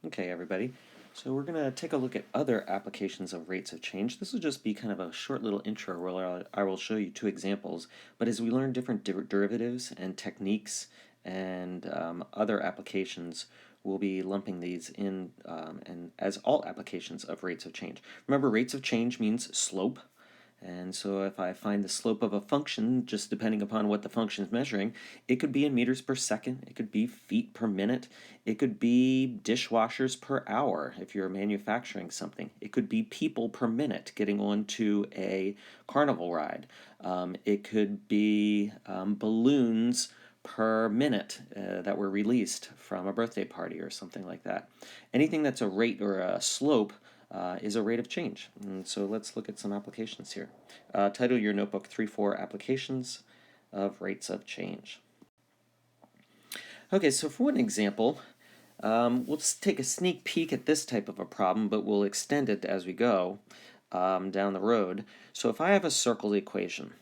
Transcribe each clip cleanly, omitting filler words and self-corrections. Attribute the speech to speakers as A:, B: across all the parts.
A: Okay, everybody. So we're going to take a look at other applications of rates of change. This will just be kind of a short little intro where I will show you two examples. But as we learn different derivatives and techniques and other applications, we'll be lumping these in and as all applications of rates of change. Remember, rates of change means slope. And so if I find the slope of a function, just depending upon what the function is measuring, it could be in meters per second, it could be feet per minute, it could be dishwashers per hour if you're manufacturing something. It could be people per minute getting onto a carnival ride. It could be balloons per minute that were released from a birthday party or something like that. Anything that's a rate or a slope is a rate of change. And so let's look at some applications here. Title your notebook 3-4 Applications of Rates of Change. Okay, so for one example, we'll just take a sneak peek at this type of a problem, but we'll extend it as we go down the road. So if I have a circle equation,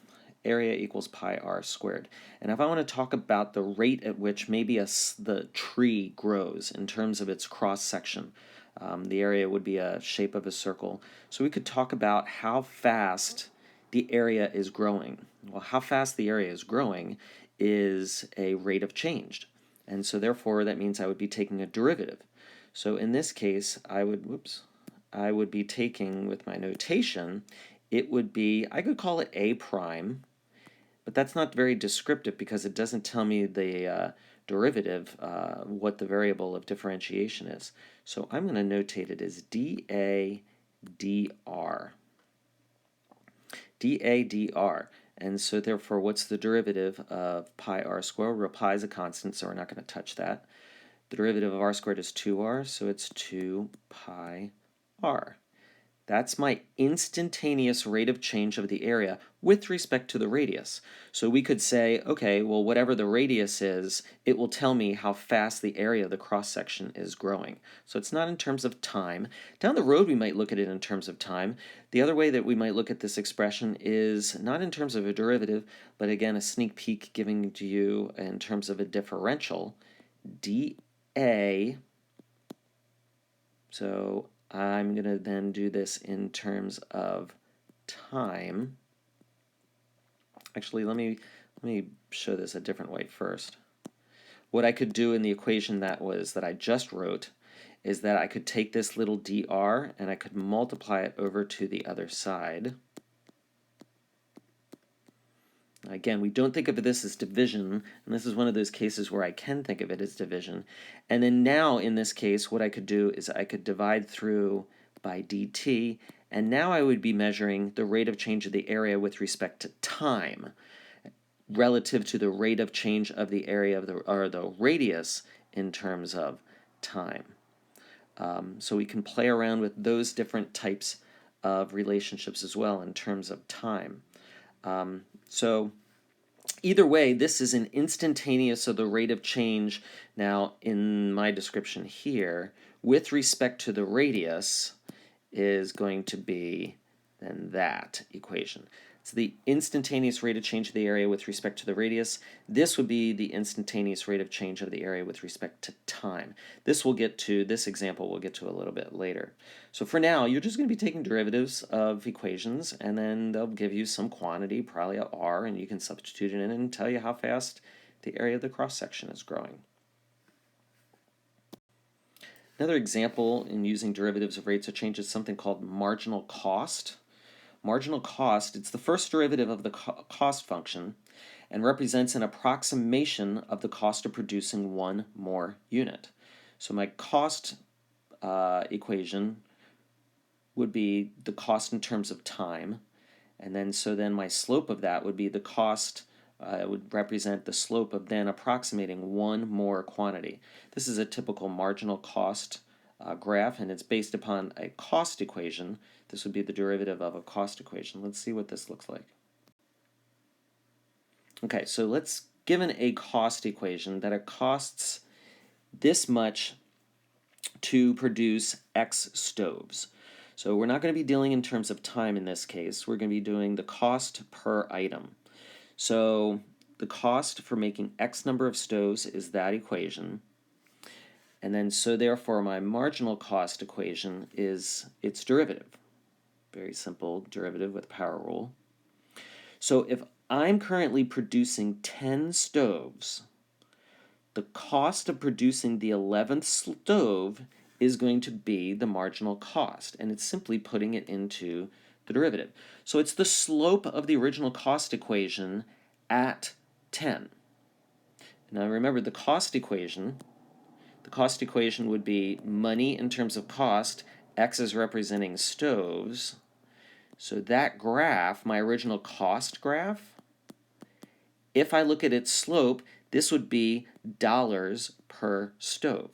A: area equals pi r squared, and if I want to talk about the rate at which maybe the tree grows in terms of its cross section, the area would be a shape of a circle. So we could talk about how fast the area is growing. Well, how fast the area is growing is a rate of change. And so therefore that means I would be taking a derivative. So in this case, I would be taking, with my notation, it would be, I could call it a prime, but that's not very descriptive because it doesn't tell me the derivative, what the variable of differentiation is. So I'm going to notate it as dA dr. dA dr. And so therefore, what's the derivative of pi r squared? Well, pi is a constant, so we're not going to touch that. The derivative of r squared is 2r, so it's 2 pi r. That's my instantaneous rate of change of the area with respect to the radius. So we could say, okay, well, whatever the radius is, it will tell me how fast the area of the cross-section is growing. So it's not in terms of time. Down the road, we might look at it in terms of time. The other way that we might look at this expression is not in terms of a derivative, but again, a sneak peek giving to you in terms of a differential, dA. So I'm going to then do this in terms of time. Actually, let me show this a different way first. What I could do in the equation that I just wrote is that I could take this little dr and I could multiply it over to the other side. Again, we don't think of this as division, and this is one of those cases where I can think of it as division. And then now, in this case, what I could do is I could divide through by dt, and now I would be measuring the rate of change of the area with respect to time, relative to the rate of change of the area of the radius in terms of time. So we can play around with those different types of relationships as well in terms of time. So either way, this is an instantaneous of the rate of change. Now, in my description here, with respect to the radius, is going to be then that equation. So the instantaneous rate of change of the area with respect to the radius. This would be the instantaneous rate of change of the area with respect to time. This example we'll get to a little bit later. So for now, you're just going to be taking derivatives of equations, and then they'll give you some quantity, probably a r, and you can substitute it in and tell you how fast the area of the cross-section is growing. Another example in using derivatives of rates of change is something called marginal cost. Marginal cost, it's the first derivative of the cost function and represents an approximation of the cost of producing one more unit. So my cost equation would be the cost in terms of time, and then my slope of that would be the cost. It would represent the slope of then approximating one more quantity. This is a typical marginal cost graph, and it's based upon a cost equation. This would be the derivative of a cost equation. Let's see what this looks like. Okay, so let's given a cost equation that it costs this much to produce X stoves. So we're not going to be dealing in terms of time in this case. We're going to be doing the cost per item. So the cost for making X number of stoves is that equation. And then so therefore my marginal cost equation is its derivative. Very simple derivative with power rule. So if I'm currently producing 10 stoves, the cost of producing the 11th stove is going to be the marginal cost, and it's simply putting it into the derivative. So it's the slope of the original cost equation at 10. Now remember the cost equation would be money in terms of cost, x is representing stoves. So that graph, my original cost graph, if I look at its slope, this would be dollars per stove,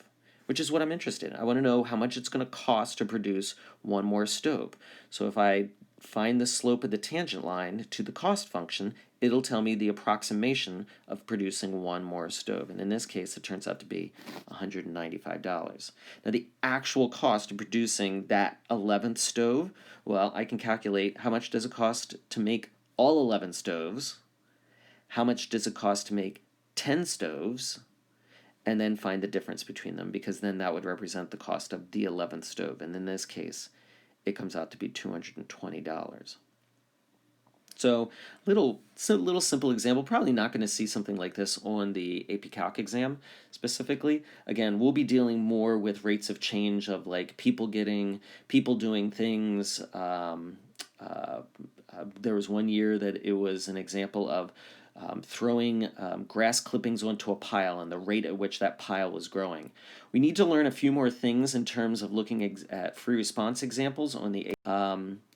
A: which is what I'm interested in. I want to know how much it's going to cost to produce one more stove. So if I find the slope of the tangent line to the cost function, it'll tell me the approximation of producing one more stove. And in this case, it turns out to be $195. Now, the actual cost of producing that 11th stove, well, I can calculate how much does it cost to make all 11 stoves, how much does it cost to make 10 stoves, and then find the difference between them, because then that would represent the cost of the 11th stove. And in this case, it comes out to be $220. So little simple example, probably not going to see something like this on the AP Calc exam specifically. Again, we'll be dealing more with rates of change of like people doing things. There was one year that it was an example of throwing grass clippings onto a pile and the rate at which that pile was growing. We need to learn a few more things in terms of looking at free response examples on the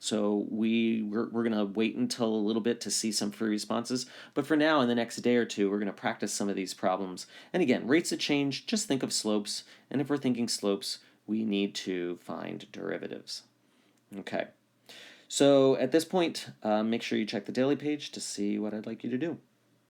A: so we're going to wait until a little bit to see some free responses, but for now in the next day or two we're going to practice some of these problems. And again, rates of change, just think of slopes, and if we're thinking slopes we need to find derivatives. Okay, so at this point make sure you check the daily page to see what I'd like you to do.